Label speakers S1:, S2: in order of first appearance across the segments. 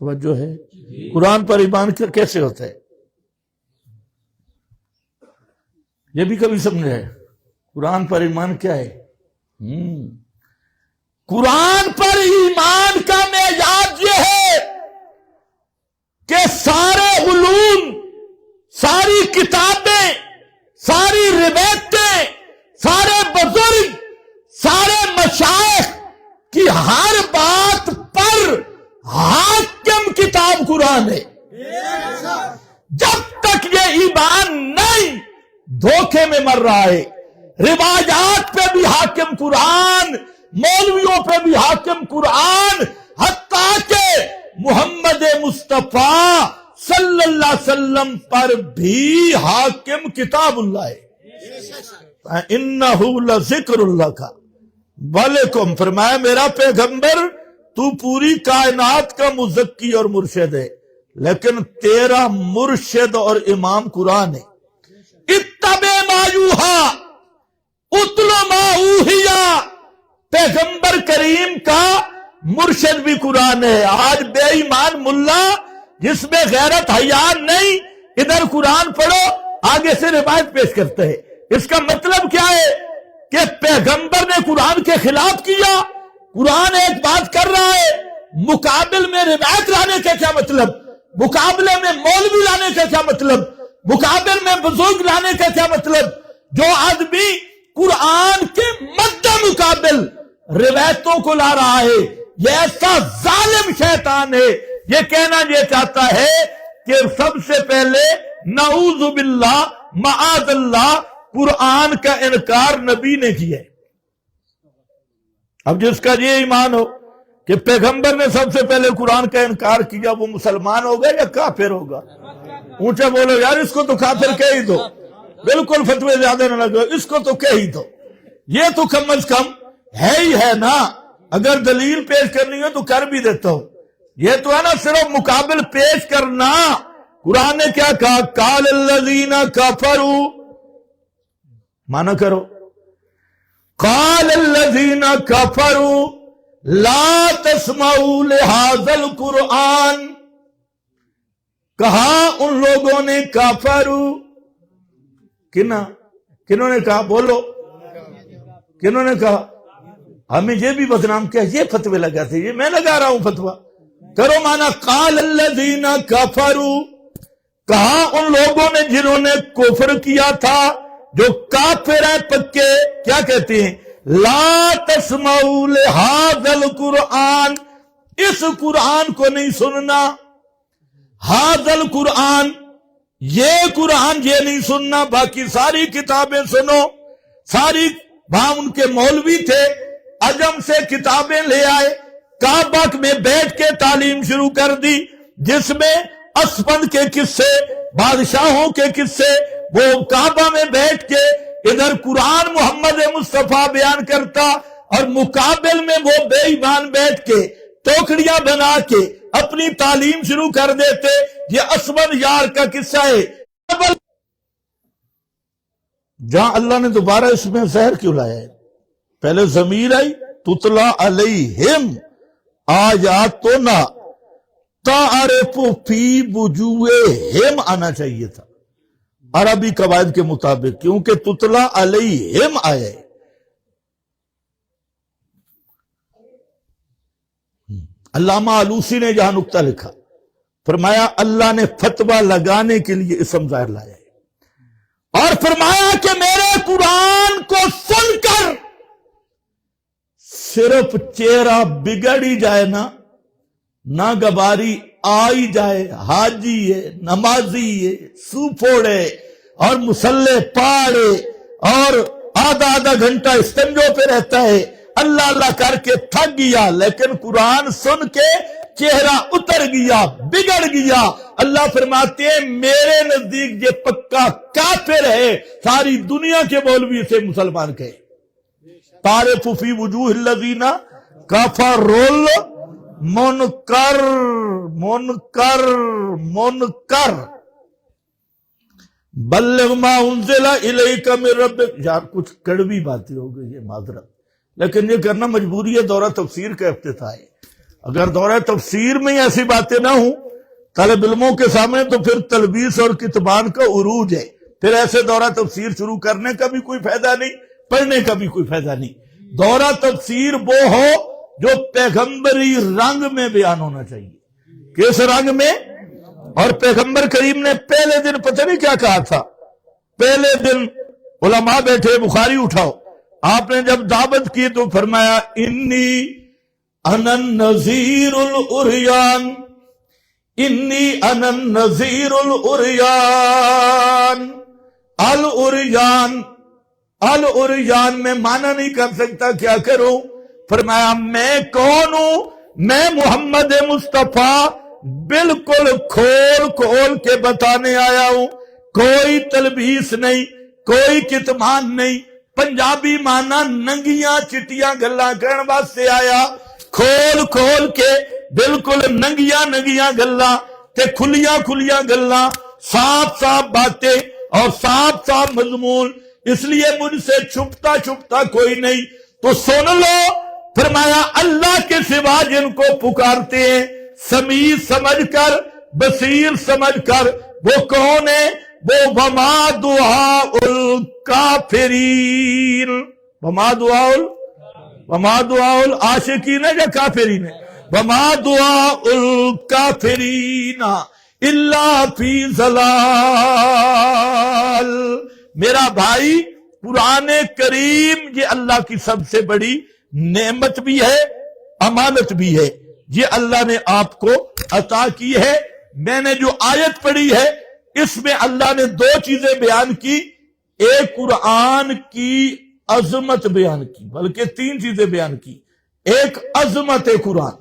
S1: توجہ ہے؟ قرآن پر ایمان کیسے ہوتا ہے؟ یہ بھی کبھی سمجھا ہے؟ قرآن پر ایمان کیا ہے؟ قرآن پر ایمان کا معیار یہ ہے کہ سارے علوم، ساری کتابیں، ساری روایتیں، سارے بزرگ، سارے مشائخ کی ہر بات پر حاکم کتاب قرآن ہے۔ جب تک یہ ایمان نہیں، دھوکے میں مر رہا ہے۔ روایات پہ بھی حاکم قرآن، مولویوں پہ بھی حاکم قرآن، حتیٰ کہ محمد مصطفیٰ صلی اللہ علیہ وسلم پر بھی حاکم کتاب اللہ ہے۔ انہو لذکر اللہ کا وَلَکُمْ، فرمایا میرا پیغمبر تو پوری کائنات کا مزکی اور مرشد ہے، لیکن تیرا مرشد اور امام قرآن ہے۔ اتبع ما یوحیٰ اتل ما اوحیٰ، پیغمبر کریم کا مرشد بھی قرآن ہے۔ آج بے ایمان ملا جس میں غیرت حیا نہیں، ادھر قرآن پڑھو آگے سے روایت پیش کرتے ہیں۔ اس کا مطلب کیا ہے کہ پیغمبر نے قرآن کے خلاف کیا، قرآن ایک بات کر رہا ہے، مقابل میں روایت لانے کا کیا مطلب، مقابلے میں مولوی لانے کا کیا مطلب، مقابل میں بزرگ لانے کا کیا مطلب؟ جو آدمی قرآن کے مد مقابل روایتوں کو لا رہا ہے، یہ ایسا ظالم شیطان ہے۔ یہ کہنا یہ چاہتا ہے کہ سب سے پہلے نعوذ باللہ معاذ اللہ قرآن کا انکار نبی نے کیا ہے۔ اب جس کا یہ ایمان ہو کہ پیغمبر نے سب سے پہلے قرآن کا انکار کیا، وہ مسلمان ہوگا یا کافر ہوگا؟ اونچا بولو یار، اس کو تو کافر کہہ ہی دو، بالکل فتوے زیادہ نہ لگو، اس کو تو کہہ ہی دو۔ یہ تو کم از کم ہے ہی ہے نا، اگر دلیل پیش کرنی ہے تو کر بھی دیتا ہوں۔ یہ تو ہے نا صرف مقابل پیش کرنا۔ قرآن نے کیا کہا؟ قال الذین کفروا، مانا کرو، قال الذین کفروا لا تسمعوا لہذا القرآن، کہا ان لوگوں نے کافروا، کنہوں نے کہا؟ بولو، کنہوں نے کہا؟ ہمیں یہ بھی بدنام کیا، یہ فتوے لگاتے، یہ میں لگا رہا ہوں فتویٰ، کرو مانا قال الذین کفروا، کہا ان لوگوں نے جنہوں نے کفر کیا تھا، جو کافر ہے پکے، کیا کہتے ہیں؟ لا تسمعوا لہذا القرآن، اس قرآن کو نہیں سننا، ھذا القرآن، یہ قرآن یہ نہیں سننا، باقی ساری کتابیں سنو۔ ساری وہاں ان کے مولوی تھے، عجم سے کتابیں لے آئے، کعبہ میں بیٹھ کے تعلیم شروع کر دی، جس میں اسپند کے قصے، بادشاہوں کے قصے، وہ کعبہ میں بیٹھ کے ادھر قرآن محمد مصطفیٰ بیان کرتا، اور مقابل میں وہ بے ایمان بیٹھ کے ٹوکریاں بنا کے اپنی تعلیم شروع کر دیتے۔ یہ اسود یار کا قصہ ہے۔ جہاں اللہ نے دوبارہ اس میں زہر کیوں لایا ہے؟ پہلے ضمیر آئی، تتلا علیہم آیاتنا تعرف فی وجوہہم آنا چاہیے تھا عربی قواعد کے مطابق، کیونکہ تتلا علیہم آیا ہے۔ علامہ آلوسی نے جہاں نقطہ لکھا، فرمایا اللہ نے فتویٰ لگانے کے لیے اسم ظاہر لایا ہے، اور فرمایا کہ میرے قرآن کو سن کر صرف چہرہ بگڑ ہی جائے نا، ناگواری آئی جائے، حاجی ہے، نمازی ہے، سوپھوڑ ہے، اور مسلح پاڑے، اور آدھا گھنٹہ استنجوں پہ رہتا ہے، اللہ اللہ کر کے تھک گیا، لیکن قرآن سن کے چہرہ اتر گیا، بگڑ گیا۔ اللہ فرماتے ہیں میرے نزدیک یہ پکا کافر ہے، ساری دنیا کے مولوی سے مسلمان کہے۔ تعرف فی وجوہ الذین کفروا المنکر، منکر منکر، بلغ ما انزل الیک من ربک۔ یار کچھ کڑوی باتیں ہو گئی ہے، معذرت، لیکن یہ کرنا مجبوری ہے، دورہ تفسیر کا افتتاح ہے۔ اگر دورہ تفسیر میں ایسی باتیں نہ ہوں طالب علموں کے سامنے تو پھر تلبیس اور کتمان کا عروج ہے، پھر ایسے دورہ تفسیر شروع کرنے کا بھی کوئی فائدہ نہیں، پڑھنے کا بھی کوئی فائدہ نہیں۔ دورہ تفسیر وہ ہو جو پیغمبری رنگ میں بیان ہونا چاہیے۔ کس رنگ میں؟ اور پیغمبر کریم نے پہلے دن پتہ نہیں کیا کہا تھا، پہلے دن علماء بیٹھے، بخاری اٹھاؤ، آپ نے جب دعوت کی تو فرمایا انی انا النذیر العریان، انی انا النذیر العریان۔ العریان، العریان میں معنی نہیں کر سکتا، کیا کروں؟ فرمایا میں کون ہوں؟ میں محمد مصطفیٰ بالکل کھول کھول کے بتانے آیا ہوں، کوئی تلبیس نہیں، کوئی کتمان نہیں۔ پنجابی مانا ننگیاں چٹیاں گلاں کرن واسطے آیا، کھول کھول کے بالکل ننگیاں ننگیاں گلاں تے کھلیاں کھلیاں گلاں، صاف صاف باتیں اور صاف صاف مضمون، اس لیے مجھ سے چھپتا چھپتا کوئی نہیں۔ تو سن لو، فرمایا اللہ کے سوا جن کو پکارتے ہیں سمیع سمجھ کر، بصیر سمجھ کر، وہ کون ہے؟ وہ وما دعاء الکافرین، وما دعاء العاشقین یا کافرین ہے، وما دعاء الکافرین الا فی ضلال۔ میرا بھائی، قرآن کریم یہ اللہ کی سب سے بڑی نعمت بھی ہے، امانت بھی ہے، یہ اللہ نے آپ کو عطا کی ہے۔ میں نے جو آیت پڑھی ہے اس میں اللہ نے دو چیزیں بیان کی، ایک قرآن کی عظمت بیان کی، بلکہ تین چیزیں بیان کی، ایک عظمت قرآن،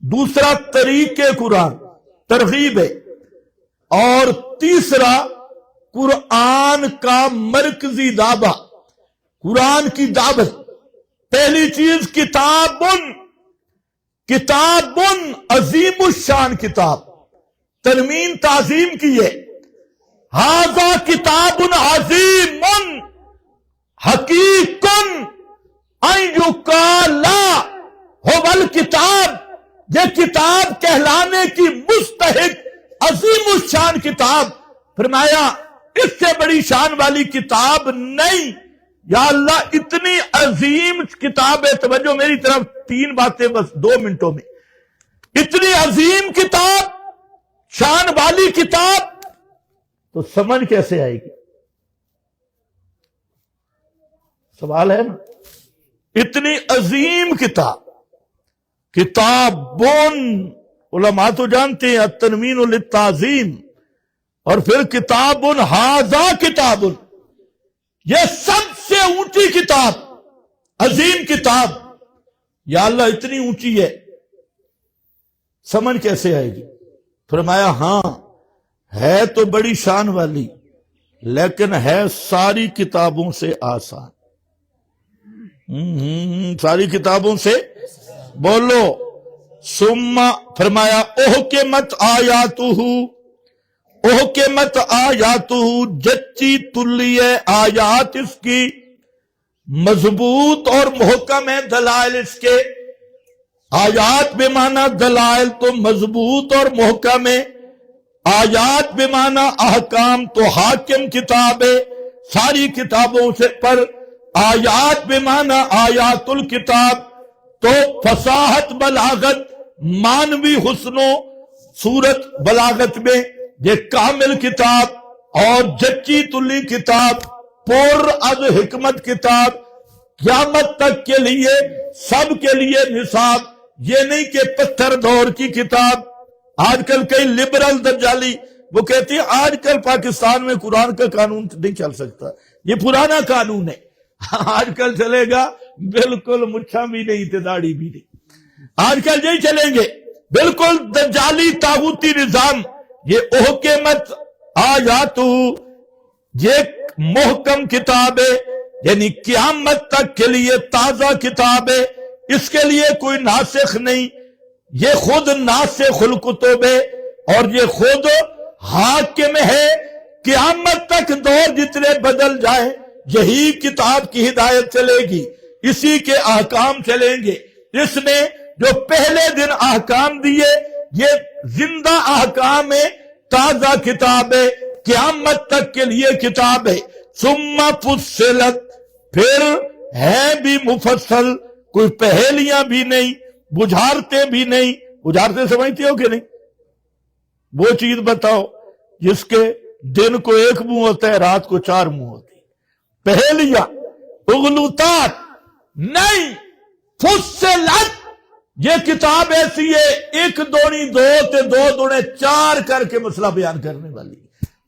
S1: دوسرا طریق قرآن، ترغیب ہے، اور تیسرا قرآن کا مرکزی دعویٰ، قرآن کی دعوت۔ پہلی چیز کتاب عظیم الشان کتاب، تنوین تعظیم کی ہے، ھذا کتاب عظیم حقیق ان یقال ھو الکتاب، یہ کتاب کہلانے کی مستحق عظیم الشان کتاب۔ فرمایا اس سے بڑی شان والی کتاب نہیں۔ یا اللہ اتنی عظیم کتاب ہے، توجہ میری طرف، تین باتیں بس 2 منٹوں میں، اتنی عظیم کتاب، شان والی کتاب، تو سمجھ کیسے آئے گی؟ سوال ہے نا۔ اتنی عظیم کتاب، کتابون، علماء تو جانتے ہیں التنوین للتعظیم، اور پھر کتابون، ھذا کتابون، یہ سب سے اونچی کتاب، عظیم کتاب۔ یا اللہ اتنی اونچی ہے، سمجھ کیسے آئے گی؟ فرمایا ہاں ہے تو بڑی شان والی، لیکن ہے ساری کتابوں سے آسان۔ ساری کتابوں سے، بولو ثم، فرمایا احکمت آیاتہ، احکمت آیاتہ، جچی تلی آیات اس کی، مضبوط اور محکم ہے دلائل اس کے۔ آیات بمعنی دلائل تو مضبوط اور محکم ہے، آیات بمعنی احکام تو حاکم کتاب ہے ساری کتابوں سے پر۔ آیات بمعنی آیات الکتاب تو فصاحت بلاغت، مانوی حسن و صورت بلاغت میں یہ کامل کتاب، اور جچی تلی کتاب، پر از حکمت کتاب، قیامت تک کے لیے سب کے لیے نصاب، یہ نہیں کہ پتھر دور کی کتاب۔ آج کل کئی لبرل دجالی وہ کہتے ہیں آج کل پاکستان میں قرآن کا قانون نہیں چل سکتا، یہ پرانا قانون ہے، آج کل چلے گا بالکل، مچھا بھی نہیں تے داڑھی بھی نہیں، آج کل نہیں چلیں گے، بالکل دجالی طاغوتی نظام۔ یہ احکمت آیاتہ، یہ محکم کتاب ہے، یعنی قیامت تک کے لیے تازہ کتاب ہے، اس کے لیے کوئی ناسخ نہیں، یہ خود ناسخ الکتب ہے، اور یہ خود حاکم ہے، قیامت تک دور جتنے بدل جائیں یہی کتاب کی ہدایت چلے گی، اسی کے احکام چلیں گے۔ اس نے جو پہلے دن احکام دیے، یہ زندہ احکام ہے، تازہ کتاب ہے، قیامت تک کے لیے کتاب ہے۔ ثم فصلت، پھر ہے بھی مفصل، کوئی پہیلیاں بھی نہیں، بجھارتے بھی نہیں۔ بجھارتے سمجھتے ہو کہ نہیں؟ وہ چیز بتاؤ جس کے دن کو ایک منہ ہوتا ہے، رات کو 4 منہ ہوتی ہے۔ پہیلیاں، اغلوطات نہیں۔ فصلت، یہ کتاب ایسی ہے، 1 دوڑی 2 تے 2 دوڑے 4 کر کے مسئلہ بیان کرنے والی۔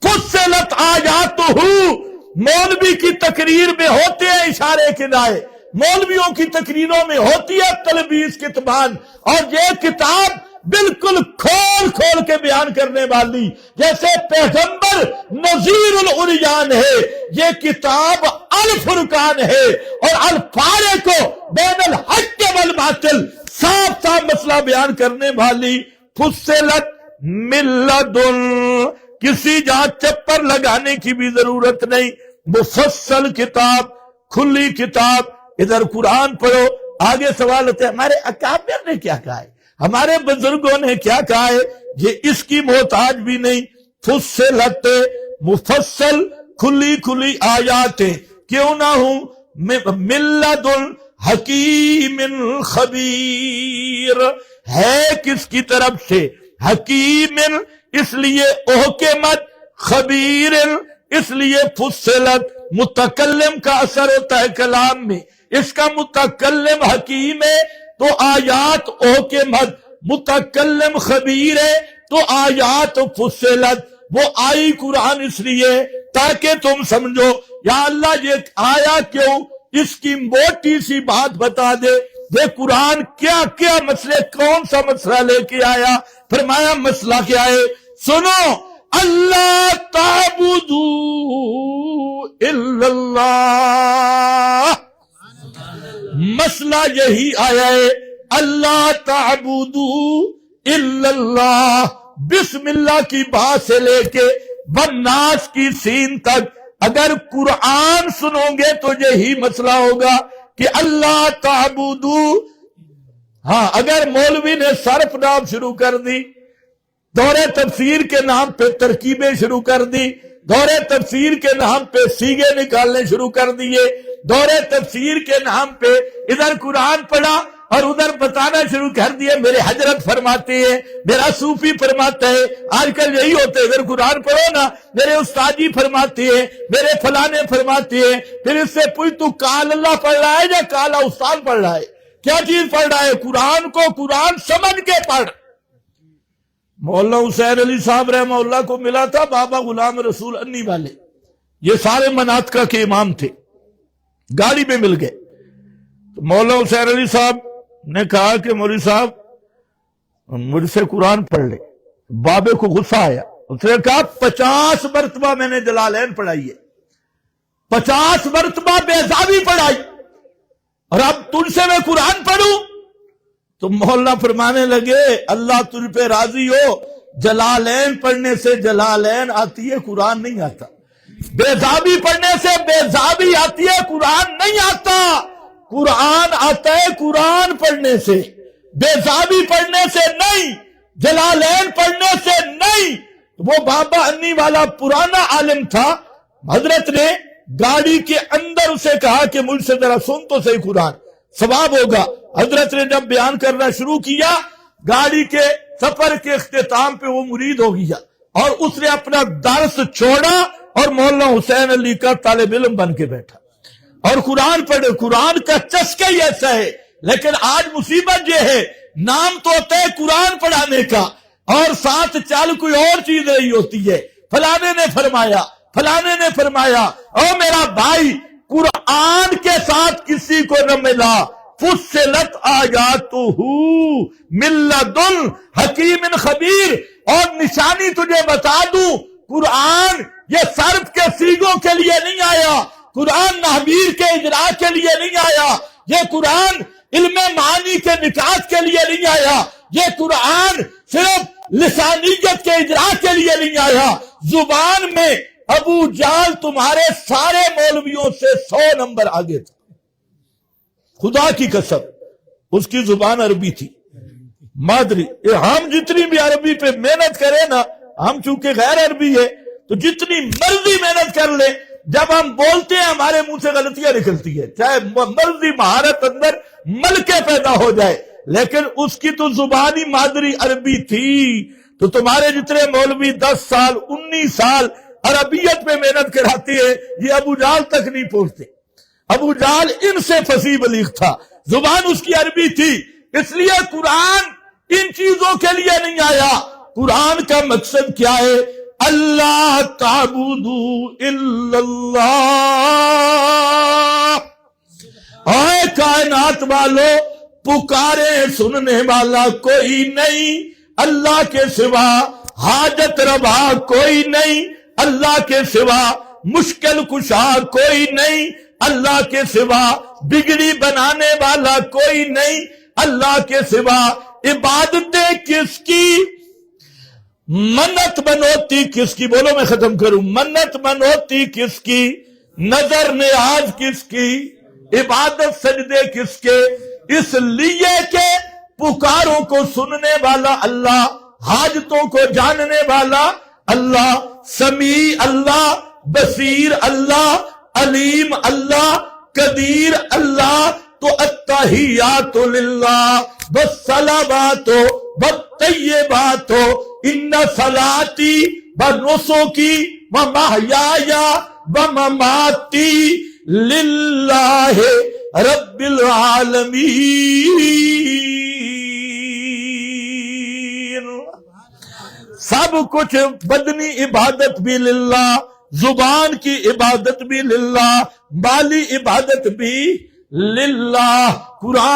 S1: فصلت آیاتہ، مولوی کی تقریر میں ہوتے ہیں اشارے کنائے، مولویوں کی تقریروں میں ہوتی ہے تلبیس کتمان، اور یہ کتاب بالکل کھول کھول کے بیان کرنے والی، جیسے پیغمبر نذیر العریان ہے، یہ کتاب الفرقان ہے، اور الفارق کو بین الحق والباطل، صاف صاف مسئلہ بیان کرنے والی۔ فصلت من لدن، کسی جہاں چپر لگانے کی بھی ضرورت نہیں، مفصل کتاب، کھلی کتاب۔ ادھر قرآن پڑھو، آگے سوال ہوتا ہے ہمارے اکابر نے کیا کہا ہے، ہمارے بزرگوں نے کیا کہا ہے، یہ اس کی محتاج بھی نہیں۔ فصلت، مفصل، کھلی کھلی آیاتیں، کیوں نہ ہوں، من لدن حکیم خبیر، ہے کس کی طرف سے؟ حکیم، اس لیے احکمت، خبیر اس لیے فصلت۔ متکلم کا اثر ہوتا ہے کلام میں، اس کا متکلم حکیم ہے تو آیات احکمت، متکلم خبیر ہے تو آیات فصلت۔ وہ آئی قرآن اس لیے تاکہ تم سمجھو، یا اللہ یہ آیا کیوں، اس کی موٹی سی بات بتا دے۔ یہ قرآن کیا کیا مسئلے، کون سا مسئلہ لے کے آیا؟ فرمایا مسئلہ کیا ہے، سنو، اللہ تعبدو الا اللہ، مسئلہ یہی آیا ہے، اللہ تعبدو الا اللہ، بسم اللہ کی بات سے لے کے والناس کی سین تک اگر قرآن سنو گے تو یہی مسئلہ ہوگا کہ اللہ تعبدو۔ ہاں، اگر مولوی نے صرف نام شروع کر دی، دورے تفسیر کے نام پہ ترکیبیں شروع کر دی، دورے تفسیر کے نام پہ سیگے نکالنے شروع کر دیے، دورے تفسیر کے نام پہ ادھر قرآن پڑھا اور ادھر بتانا شروع کر دیے، میرے حضرت فرماتے ہیں، میرا صوفی فرماتا ہے، آج کل یہی ہوتا ہے، ادھر قرآن پڑھو نا، میرے استاد جی فرماتے ہیں، میرے فلانے فرماتے ہیں، پھر اس سے پوچھ تو قال اللہ پڑھ رہا ہے یا قال استاد پڑھ رہا ہے؟ کیا چیز پڑھ رہا ہے؟ قرآن کو قرآن سمجھ کے پڑھ۔ مولانا حسین علی صاحب رحمہ اللہ کو ملا تھا بابا غلام رسول انی والے، یہ سارے مناطق کے امام تھے، گاڑی میں مل گئے تو مولانا حسین علی صاحب نے کہا کہ مولوی صاحب مجھ سے قرآن پڑھ لے۔ بابے کو غصہ آیا، اس نے کہا 50 مرتبہ میں نے جلالین پڑھائی ہے، 50 مرتبہ بیضابی پڑھائی، اور اب تجھ سے میں قرآن پڑھوں؟ تو مولانا فرمانے لگے اللہ تجھ پہ راضی ہو، جلالین پڑھنے سے جلالین آتی ہے، قرآن نہیں آتا، بیضابی پڑھنے سے بیضابی آتی ہے، قرآن نہیں آتا، قرآن آتا ہے قرآن پڑھنے سے، بیضابی پڑھنے سے نہیں، جلالین پڑھنے سے نہیں۔ وہ بابا انی والا پرانا عالم تھا، حضرت نے گاڑی کے اندر اسے کہا کہ مجھ سے ذرا سن تو صحیح قرآن، ثواب ہوگا۔ حضرت نے جب بیان کرنا شروع کیا، گاڑی کے سفر کے اختتام پہ وہ مرید ہو گیا اور اس نے اپنا درس چھوڑا اور مولانا حسین علی کا طالب علم بن کے بیٹھا اور قرآن پڑھے۔ قرآن کا چسکا ہی ایسا ہے، لیکن آج مصیبت یہ ہے، نام تو ہوتا ہے قرآن پڑھانے کا اور ساتھ چل کوئی اور چیز رہی ہوتی ہے، فلانے نے فرمایا، فلانے نے فرمایا۔ او میرا بھائی، قرآن کے ساتھ کسی کو نہ ملا، فصلت آیاتہ من لدن حکیم خبیر۔ اور نشانی تجھے بتا دوں، قرآن یہ صرف کے سیغوں کے لیے نہیں آیا، قرآن نحویر کے اجراء کے لیے نہیں آیا، یہ قرآن علم معانی کے نکات کے لیے نہیں آیا، یہ قرآن صرف لسانیت کے اجراء کے لیے نہیں آیا۔ زبان میں ابو جہل تمہارے سارے مولویوں سے 100 نمبر آگے تھا، خدا کی قسم، اس کی زبان عربی تھی، مادری. ہم جتنی بھی عربی پہ محنت کریں نا، ہم چونکہ غیر عربی ہے تو جتنی مرضی محنت کر لیں، جب ہم بولتے ہیں ہمارے منہ سے غلطیاں نکلتی ہے، چاہے مرضی مہارت اندر ملکے پیدا ہو جائے، لیکن اس کی تو زبانی مادری عربی تھی. تو تمہارے جتنے مولوی 10 سال 19 سال عربیت پہ محنت کراتے ہیں، یہ ابو جہل تک نہیں پہنچتے. ابو جہل ان سے فصیح بلیغ تھا، زبان اس کی عربی تھی. اس لیے قرآن ان چیزوں کے لیے نہیں آیا. قرآن کا مقصد کیا ہے؟ اللہ تعبدوا الا اللہ. اے کائنات والو، پکارے سننے والا کوئی نہیں اللہ کے سوا، حاجت روا کوئی نہیں اللہ کے سوا، مشکل کشا کوئی نہیں اللہ کے سوا، بگڑی بنانے والا کوئی نہیں اللہ کے سوا. عبادتیں کس کی؟ منت منوتی کس کی؟ بولو میں ختم کروں. منت منوتی کس کی؟ نظر نیاز کس کی؟ عبادت سجدے کس کے؟ اس لیے کہ پکاروں کو سننے والا اللہ، حاجتوں کو جاننے والا اللہ، سمیع اللہ، بصیر اللہ، علیم اللہ، قدیر اللہ. تو التحیات للہ والصلوات والطیبات ان صلاتی ونسکی ومحیای ومماتی للہ رب العالمین. سب کچھ، بدنی عبادت بھی للہ، زبان کی عبادت بھی للہ، مالی عبادت بھی للہ. قرآن